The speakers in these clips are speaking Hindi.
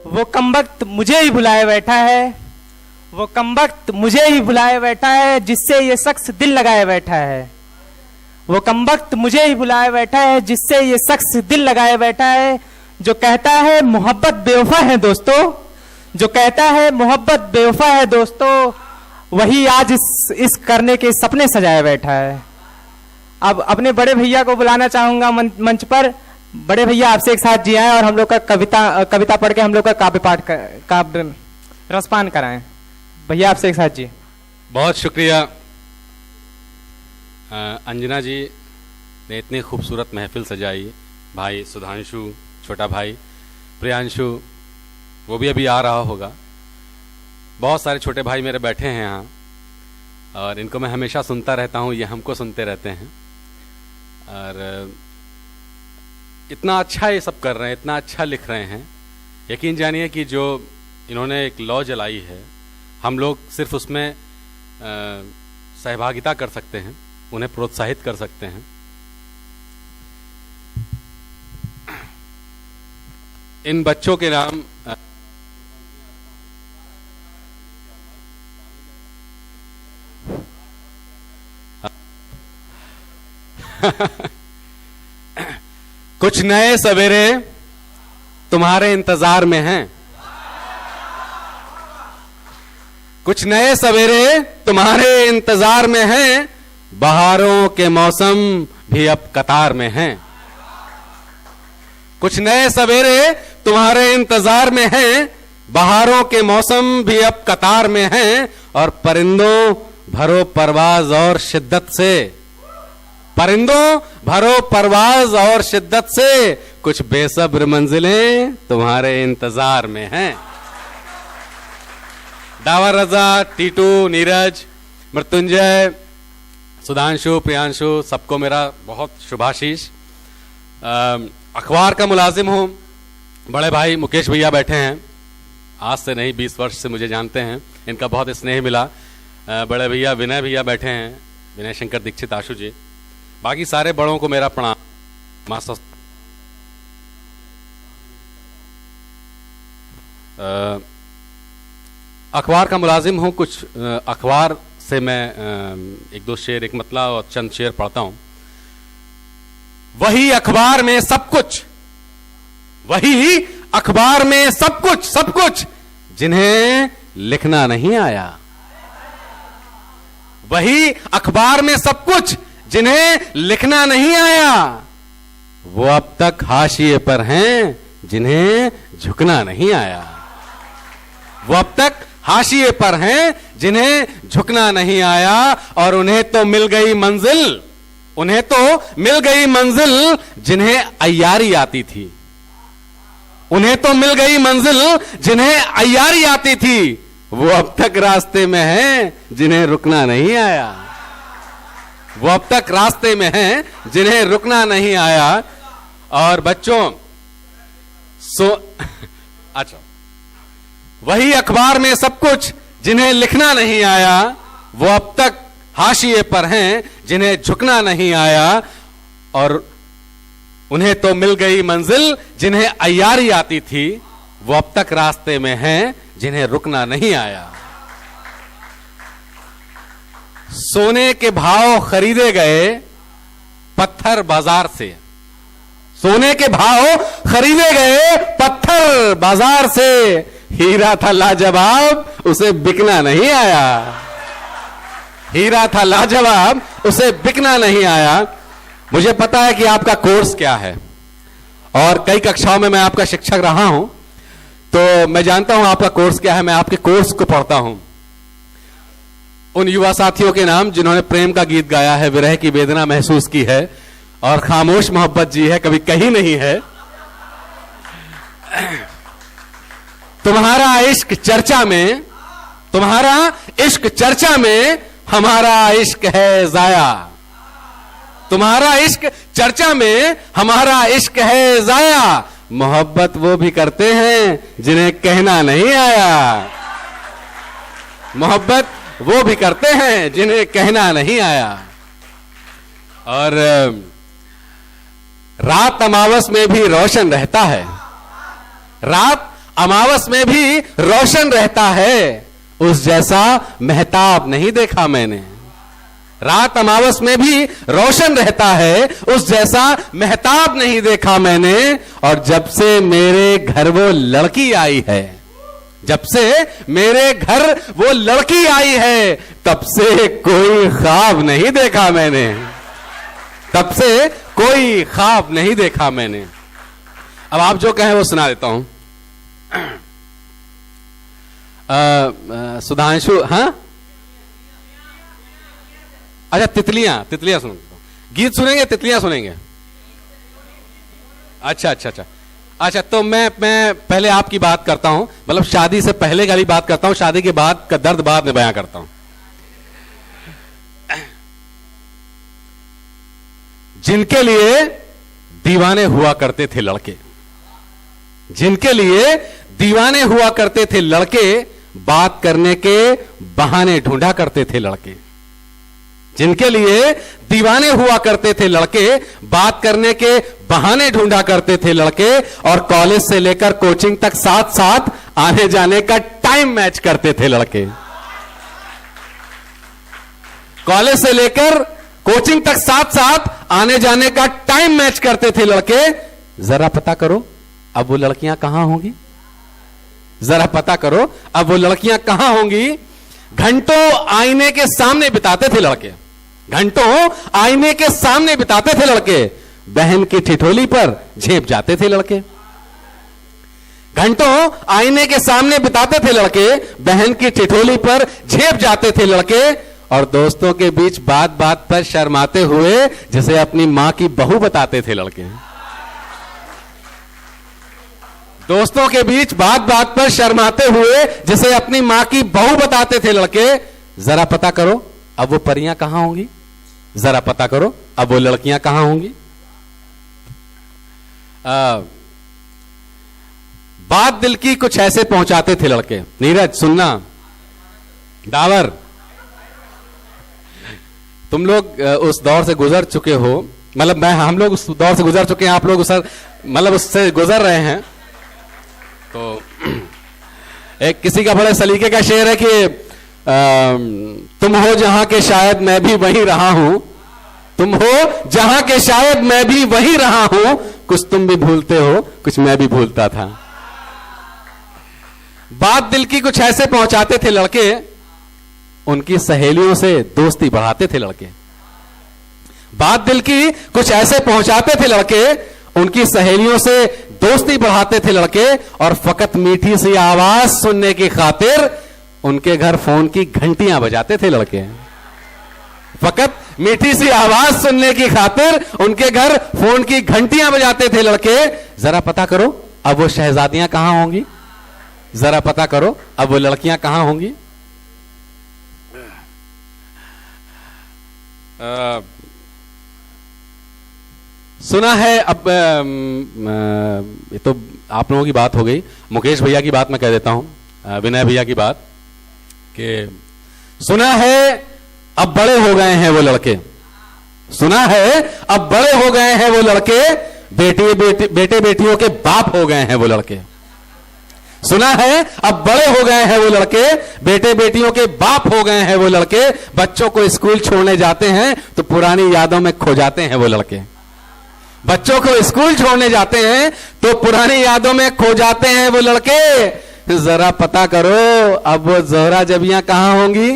वो कमबख्त मुझे ही बुलाए बैठा है, वो कमबख्त मुझे ही बुलाए बैठा है, जिससे ये शख्स दिल लगाए बैठा है। वो कमबख्त मुझे ही बुलाए बैठा है, जिससे ये शख्स दिल लगाए बैठा है। जो कहता है मोहब्बत बेवफा है दोस्तों, जो कहता है मोहब्बत बेवफा है दोस्तों, वही आज इस करने के सपने सजाए बैठा है। अब अपने बड़े भैया को बुलाना चाहूंगा मंच पर। बड़े भैया आपसे एक साथ जी आए और हम लोग का कविता पढ़ के हम लोग का काव्य पाठ काव्य रसपान कराएं। भैया आपसे एक साथ जी। बहुत शुक्रिया अंजना जी ने इतनी खूबसूरत महफिल सजाई। भाई सुधांशु, छोटा भाई प्रियांशु, वो भी अभी आ रहा होगा। बहुत सारे छोटे भाई मेरे बैठे हैं यहाँ और इनको मैं हमेशा सुनता रहता हूँ, ये हमको सुनते रहते हैं। और इतना अच्छा ये सब कर रहे हैं, इतना अच्छा लिख रहे हैं। यकीन जानिए कि जो इन्होंने एक लौ जलाई है, हम लोग सिर्फ उसमें सहभागिता कर सकते हैं, उन्हें प्रोत्साहित कर सकते हैं। इन बच्चों के नाम कुछ नए सवेरे तुम्हारे इंतजार में हैं, कुछ नए सवेरे तुम्हारे इंतजार में हैं, बहारों के मौसम भी अब कतार में हैं। कुछ नए सवेरे तुम्हारे इंतजार में हैं, बहारों के मौसम भी अब कतार में हैं। और परिंदों भरो परवाज और शिद्दत से, परिंदों भरो परवाज और शिद्दत से, कुछ बेसब्र मंजिलें तुम्हारे इंतजार में हैं। दावर रजा, टीटू, नीरज, मृत्युंजय, सुधांशु, प्रियांशु, सबको मेरा बहुत शुभाशीष। अखबार का मुलाजिम हूं। बड़े भाई मुकेश भैया बैठे हैं, आज से नहीं 20 वर्ष से मुझे जानते हैं, इनका बहुत स्नेह मिला। बड़े भैया विनय भैया बैठे हैं, विनय शंकर दीक्षित आशु जी। बाकी सारे बड़ों को मेरा प्रणाम। मास्टर अखबार का मुलाजिम हूं। कुछ अखबार से मैं एक दो शेर, एक मतला और चंद शेर पढ़ता हूं। वही अखबार में सब कुछ, वही अखबार में सब कुछ, सब कुछ जिन्हें लिखना नहीं आया। वही अखबार में सब कुछ जिन्हें लिखना नहीं आया, वो अब तक हाशिए पर हैं जिन्हें झुकना नहीं आया। वो अब तक हाशिए पर हैं जिन्हें झुकना नहीं आया। और उन्हें तो मिल गई मंजिल, उन्हें तो मिल गई मंजिल जिन्हें अय्यारी आती थी। उन्हें तो मिल गई मंजिल जिन्हें अय्यारी आती थी, वो अब तक रास्ते में हैं जिन्हें रुकना नहीं आया। वो अब तक रास्ते में हैं जिन्हें रुकना नहीं आया। और बच्चों अच्छा, वही अखबार में सब कुछ जिन्हें लिखना नहीं आया, वो अब तक हाशिए पर हैं जिन्हें झुकना नहीं आया। और उन्हें तो मिल गई मंजिल जिन्हें अय्यारी आती थी, वो अब तक रास्ते में हैं जिन्हें रुकना नहीं आया। सोने के भाव खरीदे गए पत्थर बाजार से, सोने के भाव खरीदे गए पत्थर बाजार से, हीरा था लाजवाब उसे बिकना नहीं आया। हीरा था लाजवाब उसे बिकना नहीं आया। मुझे पता है कि आपका कोर्स क्या है और कई कक्षाओं में मैं आपका शिक्षक रहा हूं, तो मैं जानता हूं आपका कोर्स क्या है। मैं आपके कोर्स को पढ़ता हूं। उन युवा साथियों के नाम जिन्होंने प्रेम का गीत गाया है, विरह की वेदना महसूस की है और खामोश मोहब्बत जी है, कभी कही नहीं है। तुम्हारा इश्क चर्चा में, तुम्हारा इश्क चर्चा में, हमारा इश्क है जाया। तुम्हारा इश्क चर्चा में, हमारा इश्क है जाया। मोहब्बत वो भी करते हैं जिन्हें कहना नहीं आया। मोहब्बत वो भी करते हैं जिन्हें कहना नहीं आया। और रात अमावस में भी रोशन रहता है, रात अमावस में भी रोशन रहता है, उस जैसा महताब नहीं देखा मैंने। रात अमावस में भी रोशन रहता है, उस जैसा महताब नहीं देखा मैंने। और जब से मेरे घर वो लड़की आई है, जब से मेरे घर वो लड़की आई है, तब से कोई ख्वाब नहीं देखा मैंने, तब से कोई ख्वाब नहीं देखा मैंने। अब आप जो कहें वो सुना देता हूं। सुधांशु, हाँ अच्छा, तितलियां सुनो, गीत सुनेंगे, तितलियां सुनेंगे? अच्छा, तो मैं पहले आपकी बात करता हूं, मतलब शादी से पहले वाली बात करता हूं, शादी के बाद का दर्द बाद में बयां करता हूं। जिनके लिए दीवाने हुआ करते थे लड़के, जिनके लिए दीवाने हुआ करते थे लड़के, बात करने के बहाने ढूंढा करते थे लड़के। जिनके लिए दीवाने हुआ करते थे लड़के, बात करने के बहाने ढूंढा करते थे लड़के, और कॉलेज से लेकर कोचिंग तक साथ साथ आने जाने का टाइम मैच करते थे लड़के। कॉलेज से लेकर कोचिंग तक साथ साथ आने जाने का टाइम मैच करते थे लड़के। जरा पता करो अब वो लड़कियां कहां होंगी, जरा पता करो अब वो लड़कियां कहां होंगी। घंटों आईने के सामने बिताते थे लड़के, घंटों आईने के सामने बिताते थे लड़के, बहन की ठिठोली पर झेप जाते थे लड़के। घंटों आईने के सामने बिताते थे लड़के, बहन की ठिठोली पर झेप जाते थे लड़के, और दोस्तों के बीच बात बात पर शर्माते हुए जिसे अपनी मां की बहू बताते थे लड़के। दोस्तों के बीच बात बात पर शर्माते हुए जिसे अपनी मां की बहू बताते थे लड़के। जरा पता करो अब वो परियां कहां होंगी, जरा पता करो अब वो लड़कियां कहां होंगी। बात दिल की कुछ ऐसे पहुंचाते थे लड़के। नीरज सुनना, डावर, तुम लोग उस दौर से गुजर चुके हो, मतलब हम लोग उस दौर से गुजर चुके हैं, आप लोग उससे गुजर रहे हैं। तो एक किसी का बड़े सलीके का शेर है कि तुम हो जहां के शायद मैं भी वहीं रहा हूं, तुम हो जहां के शायद मैं भी वहीं रहा हूं, कुछ तुम भी भूलते हो कुछ मैं भी भूलता था। बात दिल की कुछ ऐसे पहुंचाते थे लड़के, उनकी सहेलियों से दोस्ती बढ़ाते थे लड़के। बात दिल की कुछ ऐसे पहुंचाते थे लड़के, उनकी सहेलियों से दोस्ती बढ़ाते थे लड़के, और फकत मीठी सी आवाज सुनने की खातिर उनके घर फोन की घंटियां बजाते थे लड़के। फकत मीठी सी आवाज सुनने की खातिर उनके घर फोन की घंटियां बजाते थे लड़के। जरा पता करो अब वो शहजादियां कहां होंगी, जरा पता करो अब वो लड़कियां कहां होंगी। सुना है, अब ये तो आप लोगों की बात हो गई, मुकेश भैया की बात मैं कह देता हूं, विनय भैया की बात, कि सुना है अब बड़े हो गए हैं वो लड़के, सुना है अब बड़े हो गए हैं वो लड़के, बेटे बेटियों के बाप हो गए हैं वो लड़के। सुना है अब बड़े हो गए हैं वो लड़के, बेटे बेटियों के बाप हो गए हैं वो लड़के, बच्चों को स्कूल छोड़ने जाते हैं तो पुरानी यादों में खो जाते हैं वो लड़के। बच्चों को स्कूल छोड़ने जाते हैं तो पुरानी यादों में खो जाते हैं वो लड़के। जरा पता करो अब वो जोहरा जबियां कहां होंगी,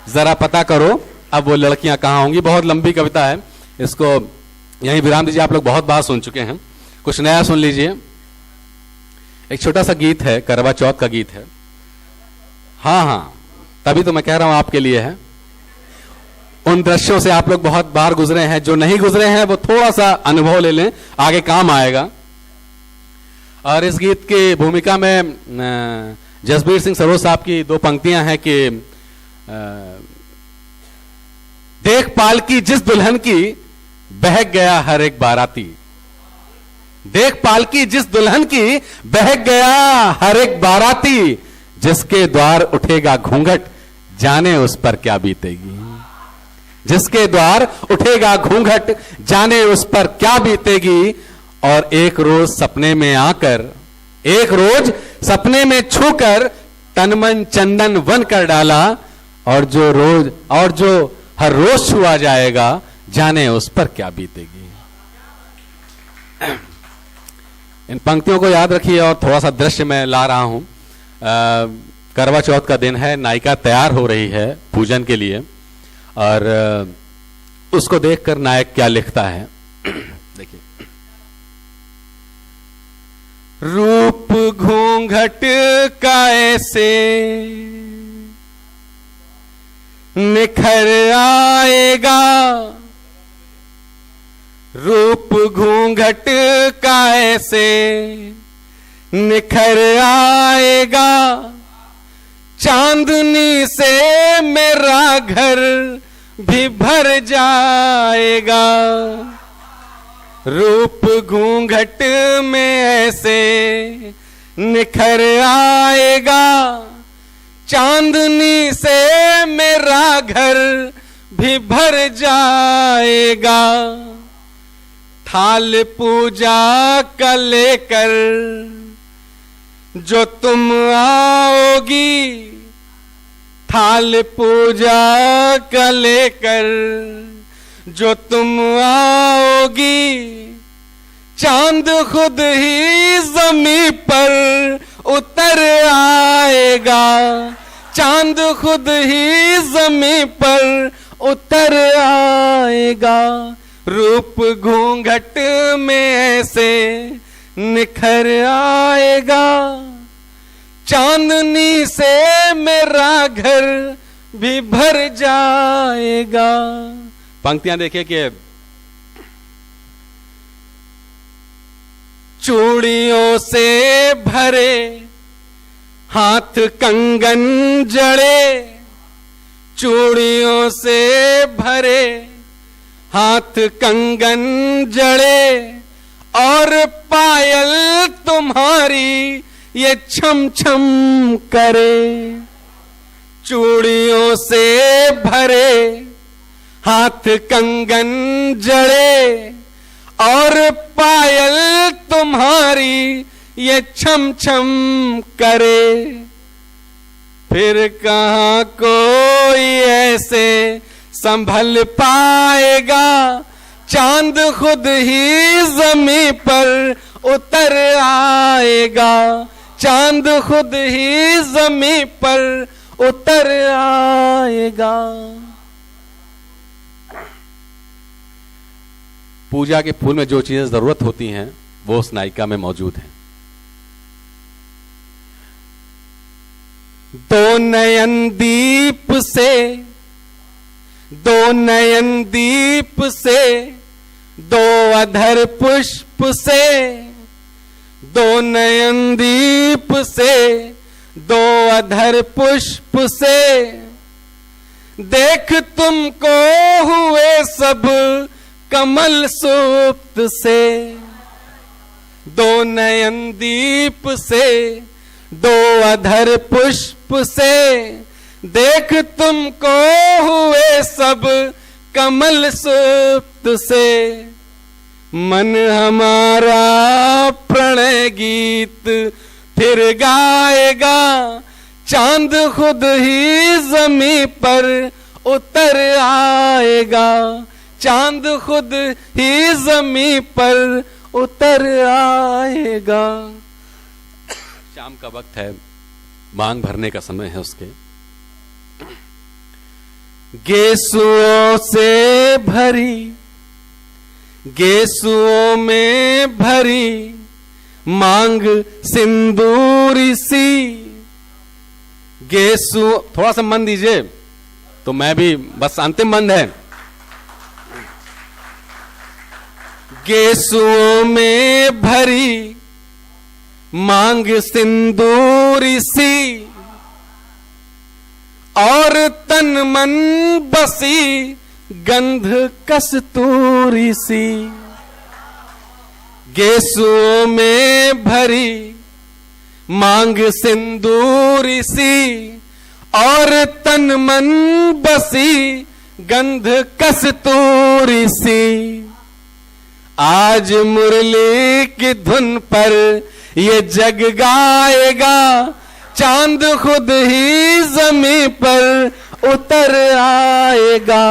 जरा पता करो अब वो लड़कियां कहां होंगी। बहुत लंबी कविता है, इसको यहीं विराम दीजिए, आप लोग बहुत बात सुन चुके हैं, कुछ नया सुन लीजिए। एक छोटा सा गीत है, करवा चौथ का गीत है। हाँ, तभी तो मैं कह रहा हूं आपके लिए है। उन दृश्यों से आप लोग बहुत बार गुजरे हैं, जो नहीं गुजरे हैं वो थोड़ा सा अनुभव ले लें, आगे काम आएगा। और इस गीत की भूमिका में जसबीर सिंह सरोज साहब की दो पंक्तियां हैं कि देखभाल की जिस दुल्हन की बहक गया हर एक बाराती, देखभाल की जिस दुल्हन की बहक गया हर एक बाराती, जिसके द्वार उठेगा घूंघट जाने उस पर क्या बीतेगी, जिसके द्वार उठेगा घूंघट जाने उस पर क्या बीतेगी। और एक रोज सपने में आकर एक रोज सपने में छूकर तन मन चंदन वन कर डाला, और जो हर रोज छुआ जाएगा, जाने उस पर क्या बीतेगी। इन पंक्तियों को याद रखिए। और थोड़ा सा दृश्य मैं ला रहा हूं। करवा चौथ का दिन है, नायिका तैयार हो रही है पूजन के लिए, और उसको देखकर नायक क्या लिखता है देखिए। रूप घूंघट का ऐसे निखर आएगा, रूप घूंघट का ऐसे निखर आएगा, चांदनी से मेरा घर भी भर जाएगा। रूप घूंघट में ऐसे निखर आएगा, चांदनी से मेरा घर भी भर जाएगा। थाल पूजा का लेकर जो तुम आओगी, थाल पूजा का लेकर जो तुम आओगी, चांद खुद ही ज़मीं पर उतर आएगा, चांद खुद ही ज़मीं पर उतर आएगा। रूप घूंघट में ऐसे निखर आएगा, चांदनी से मेरा घर भी भर जाएगा। पंक्तियां देखिए कि चूड़ियों से भरे हाथ कंगन जड़े, चूड़ियों से भरे हाथ कंगन जड़े, और पायल तुम्हारी ये छम छम करे। चूड़ियों से भरे हाथ कंगन जड़े, और पायल तुम्हारी ये छम छम करे। फिर कहाँ कोई ऐसे संभल पाएगा, चांद खुद ही ज़मीं पर उतर आएगा, चांद खुद ही ज़मीं पर उतर आएगा। पूजा के फूल में जो चीजें जरूरत होती हैं वो उस नायिका में मौजूद है। दो नयन दीप से, दो नयन दीप से, दो अधर पुष्प से, दो नयन दीप से, दो अधर पुष्प से, देख तुमको हुए सब कमल सुप्त से। दो नयन दीप से, दो अधर पुष्प से, देख तुमको हुए सब कमल सुप्त से। मन हमारा प्रणय गीत फिर गाएगा, चांद खुद ही ज़मीं पर उतर आएगा, चांद खुद ही ज़मीं पर उतर आएगा। शाम का वक्त है, मांग भरने का समय है उसके। गेसुओं से भरी, गेसुओं में भरी मांग सिंदूरी सी। गेसु, थोड़ा सा मन दीजिए तो मैं भी, बस अंतिम बंद है। गेसुओं में भरी मांग सिंदूरी सी, और तन मन बसी गंध कस्तूरी सी। गेसुओं में भरी मांग सिंदूरी सी, और तन मन बसी गंध कस्तूरी सी। आज मुरली की धुन पर ये जग गाएगा, चांद खुद ही जमीन पर उतर आएगा,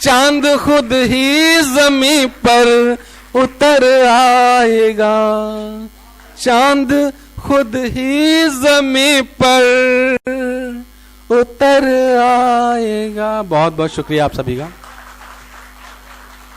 चांद खुद ही जमीन पर उतर आएगा, चांद खुद ही जमीन पर उतर आएगा। बहुत बहुत शुक्रिया आप सभी का।